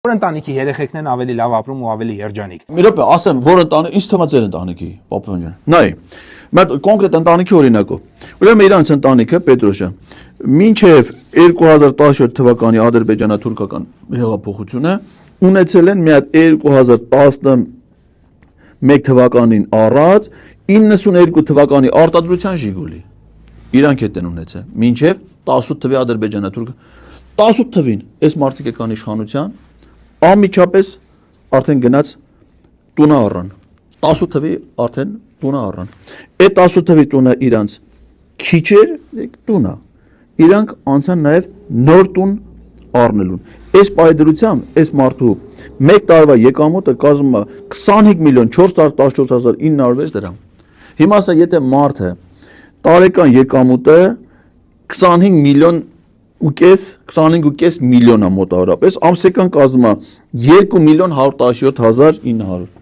Որ ընտանիքի երեխեքն են ավելի լավ ապրում ու ավելի երջանիկ։ Մի րոպե, ասեմ, որ ընտանիք, ինձ թվում է ձեր ընտանիքի, Պապոյան ջան։ Նայ, մեր կոնկրետ ընտանիքի օրինակով։ Ուրեմն իրանց ընտանիքը Պետրոշյան մինչև 2017 թվականի ադրբեջանա-թուրքական հեղափոխությունը ունեցել են մի հատ 2011 թվականին առած 92 թվականի արտադրության Ժիգուլի։ Իրանք հետ են ունեցել մինչև 18 թվի ադրբեջանա-թուրքը 18 թվին այս մարդիկ եկան իշխանության անմիջապես արդեն գնաց տունը առան 18 թվի արդեն տունը առան այդ 18 թվի տունը իրանց քիչ էր տունը իրանք անցան նաև նոր տուն առնելուն այս պայդրությամբ այս մարդու մեկ տարվա եկամուտը կազմում է 25 միլիոն 414,906 դրամ հիմա ասա եթե մարդը տարեկան եկամուտը 25 միլիոն ու կես 25.5 միլիոն է մոտավորապես ամսական կազմում է 2 միլիոն 117,900